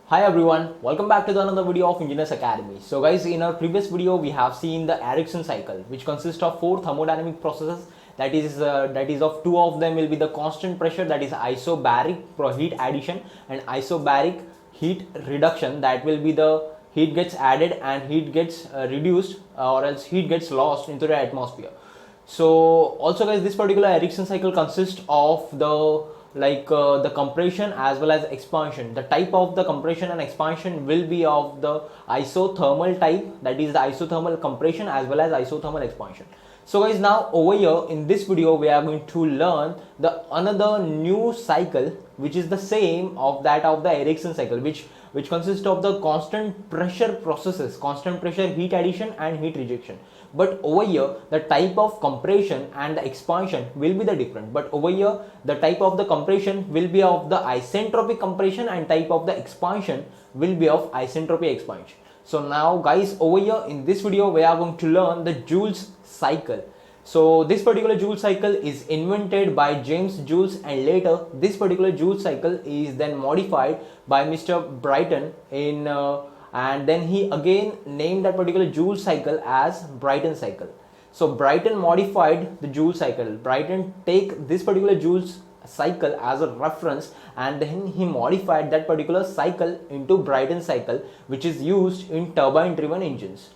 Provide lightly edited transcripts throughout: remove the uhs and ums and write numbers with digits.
Hi everyone, welcome back to another video of Engineers Academy. So guys, in our previous video we have seen the Attribution cycle, which consists of four thermodynamic processes. That is of two of them will be the constant pressure, that is isobaric heat addition, and isobaric heat reduction, that will be the heat gets added and heat gets reduced, or else heat gets lost into the atmosphere. So also guys, this particular Attribution cycle consists of the compression as well as expansion. The type of the compression and expansion will be of the isothermal type, that is the isothermal compression as well as isothermal expansion. So guys, now over here in this video we are going to learn the another new cycle which is the same of that of the Attribution cycle, which consists of the constant pressure processes, constant pressure heat addition and heat rejection. But over here the type of compression and the expansion will be the different. But over here the type of the compression will be of the isentropic compression and type of the expansion will be of isentropic expansion. So now guys, over here in this video we are going to learn the Joules cycle. So this particular Joules cycle is invented by James Joules, and later this particular Joules cycle is then modified by Mr. Brighton in and then he again named that particular Joules cycle as Brighton cycle. So Brighton modified the Joules cycle. Brighton take this particular Joules cycle as a reference, and then he modified that particular cycle into Brighton cycle, which is used in turbine driven engines.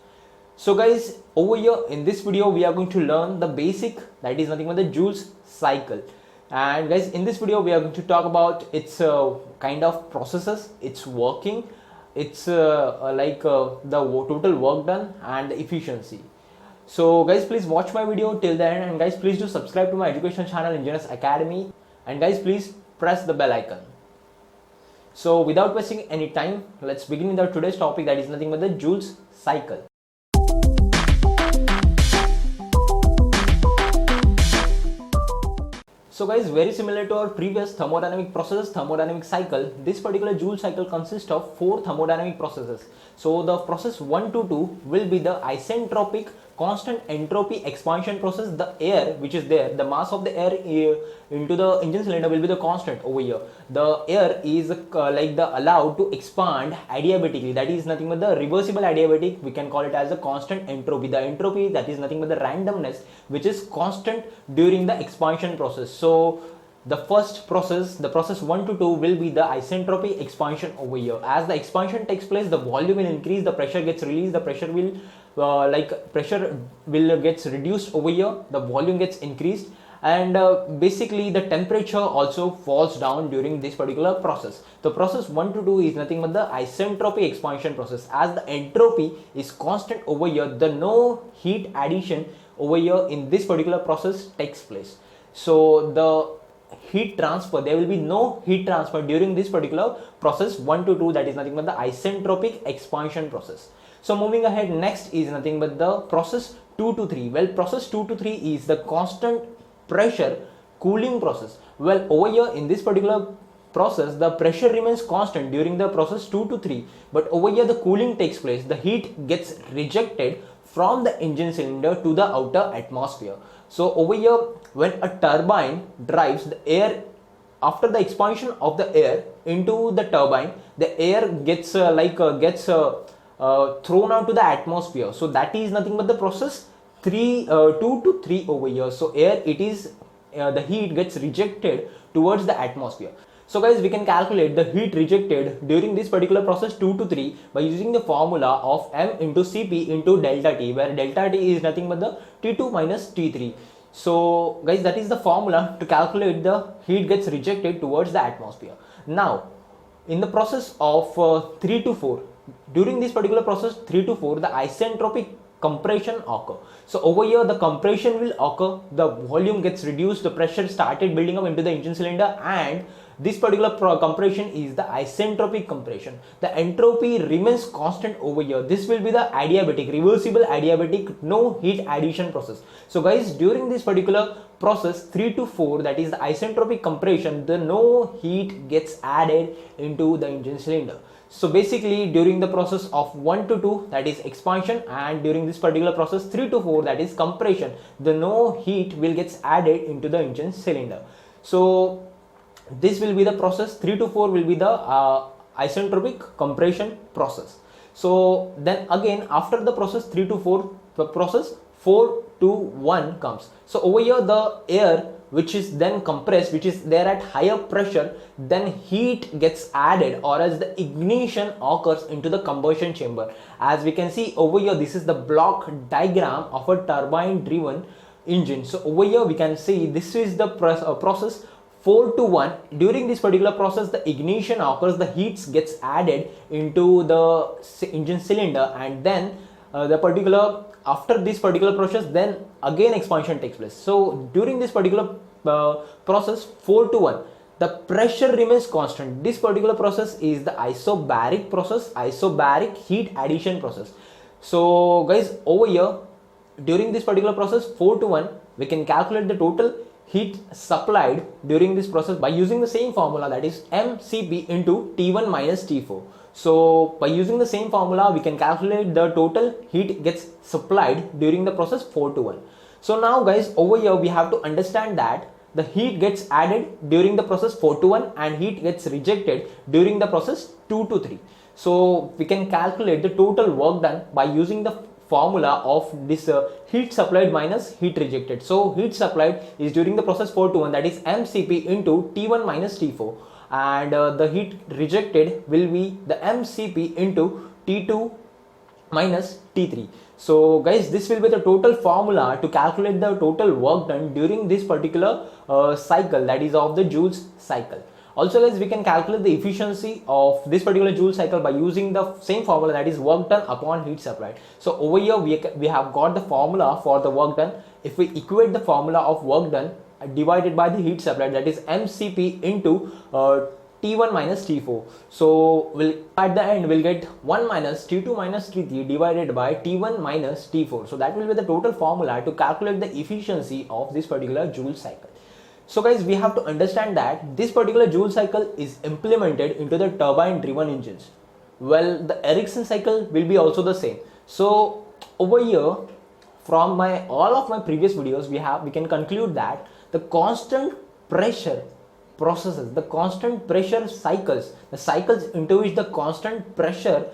So guys, over here in this video we are going to learn the basic, that is nothing but the Joules cycle. And guys, in this video we are going to talk about its kind of processes, its working, its the total work done and the efficiency. So guys, please watch my video till the end, and guys please do subscribe to my education channel Engineers Academy, and guys please press the bell icon. So without wasting any time, let's begin with our today's topic, that is nothing but the Joules cycle. So guys, very similar to our previous thermodynamic processes, thermodynamic cycle, this particular Joules cycle consists of four thermodynamic processes. So the process 1 to 2 will be the isentropic constant entropy expansion process. The air which is there, the mass of the air into the engine cylinder will be the constant over here. The air is allowed to expand adiabatically, that is nothing but the reversible adiabatic, we can call it as a constant entropy. The entropy, that is nothing but the randomness, which is constant during the expansion process. So the first process, the process 1 to 2 will be the isentropic expansion over here. As the expansion takes place, the volume will increase, the pressure gets released, the pressure will gets reduced over here, the volume gets increased, and basically the temperature also falls down during this particular process. The process 1 to 2 is nothing but the isentropic expansion process. As the entropy is constant over here, the no heat addition over here in this particular process takes place. So the heat transfer, there will be no heat transfer during this particular process 1 to 2, that is nothing but the isentropic expansion process. So moving ahead, next is nothing but the process 2 to 3. Well, process 2 to 3 is the constant pressure cooling process. Well, over here in this particular process, the pressure remains constant during the process 2 to 3, but over here the cooling takes place, the heat gets rejected from the engine cylinder to the outer atmosphere. So over here, when a turbine drives the air, after the expansion of the air into the turbine, the air gets thrown out to the atmosphere. So that is nothing but the process 2 to 3 over here. So air, it is the heat gets rejected towards the atmosphere. So guys, we can calculate the heat rejected during this particular process 2 to 3 by using the formula of M into Cp into delta T, where delta T is nothing but the T2 minus T3. So guys, that is the formula to calculate the heat gets rejected towards the atmosphere. Now in the process of 3 to 4, during this particular process 3 to 4, the isentropic compression occur. So over here the compression will occur, the volume gets reduced, the pressure started building up into the engine cylinder, and this particular compression is the isentropic compression. The entropy remains constant over here. This will be the adiabatic, reversible adiabatic, no heat addition process. So guys, during this particular process 3 to 4, that is the isentropic compression, the no heat gets added into the engine cylinder. So basically during the process of 1 to 2, that is expansion, and during this particular process 3 to 4, that is compression, the no heat will gets added into the engine cylinder. So this will be the process 3 to 4 will be the isentropic compression process. So then again after the process 3 to 4, the process 4 to 1 comes. So over here the air which is then compressed, which is there at higher pressure, then heat gets added, or as the ignition occurs into the combustion chamber. As we can see over here, this is the block diagram of a turbine driven engine. So over here we can see this is the process 4 to 1. During this particular process the ignition occurs, the heat gets added into the engine cylinder, and then after this particular process then again expansion takes place. So during this particular process 4 to 1, the pressure remains constant. This particular process is the isobaric process, isobaric heat addition process. So guys, over here during this particular process 4 to 1, we can calculate the total heat supplied during this process by using the same formula, that is mCp into T1 minus T4. So by using the same formula we can calculate the total heat gets supplied during the process 4 to 1. So now guys, over here we have to understand that the heat gets added during the process 4 to 1 and heat gets rejected during the process 2 to 3. So we can calculate the total work done by using the formula of this heat supplied minus heat rejected. So heat supplied is during the process 4 to 1, that is mCp into T1 minus T4, and the heat rejected will be the mCp into T2 minus T3. So guys, this will be the total formula to calculate the total work done during this particular cycle, that is of the Joules cycle. Also guys, we can calculate the efficiency of this particular Joule cycle by using the same formula, that is work done upon heat supplied. So over here we have got the formula for the work done. If we equate the formula of work done divided by the heat supplied, that is mCp into T1 minus T4. So at the end we'll get 1 minus T2 minus T3 divided by T1 minus T4. So that will be the total formula to calculate the efficiency of this particular Joule cycle. So guys, we have to understand that this particular Joule cycle is implemented into the turbine driven engines. Well, the Ericsson cycle will be also the same. So over here, from all of my previous videos, we can conclude that the constant pressure processes, the constant pressure cycles, the cycles into which the constant pressure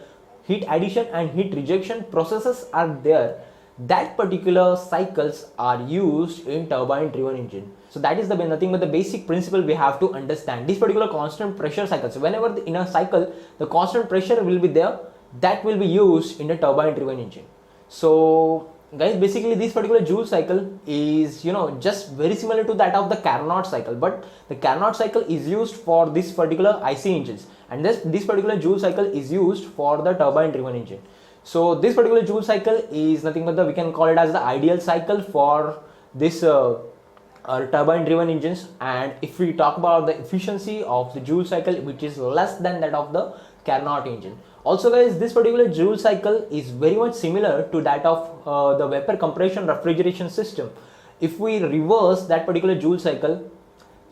heat addition and heat rejection processes are there, that particular cycles are used in turbine driven engine. So that is nothing but the basic principle we have to understand. This particular constant pressure cycle, so whenever in a cycle the constant pressure will be there, that will be used in a turbine driven engine. So guys, basically this particular Joule cycle is just very similar to that of the Carnot cycle, but the Carnot cycle is used for this particular IC engines, and this particular Joule cycle is used for the turbine driven engine. So this particular Joule cycle is nothing but we can call it as the ideal cycle for this turbine driven engines. And if we talk about the efficiency of the Joule cycle, which is less than that of the Carnot engine. Also guys, this particular Joule cycle is very much similar to that of the vapor compression refrigeration system. If we reverse that particular Joule cycle,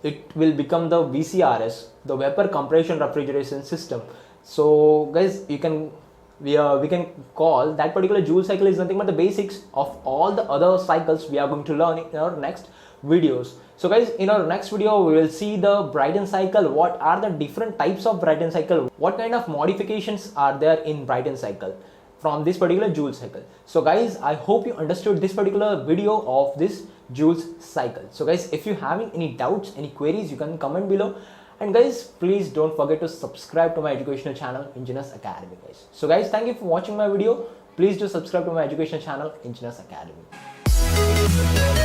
it will become the VCRS, the vapor compression refrigeration system. So guys, we can call that particular Joule cycle is nothing but the basics of all the other cycles we are going to learn in our next videos. So guys, in our next video we will see the Brayton cycle. What are the different types of Brayton cycle, what kind of modifications are there in Brayton cycle from this particular Joule cycle. So guys, I hope you understood this particular video of this Joules cycle. So guys, if you having any doubts, any queries, you can comment below. And guys, please don't forget to subscribe to my educational channel, Engineers Academy guys. So guys, thank you for watching my video. Please do subscribe to my educational channel, Engineers Academy.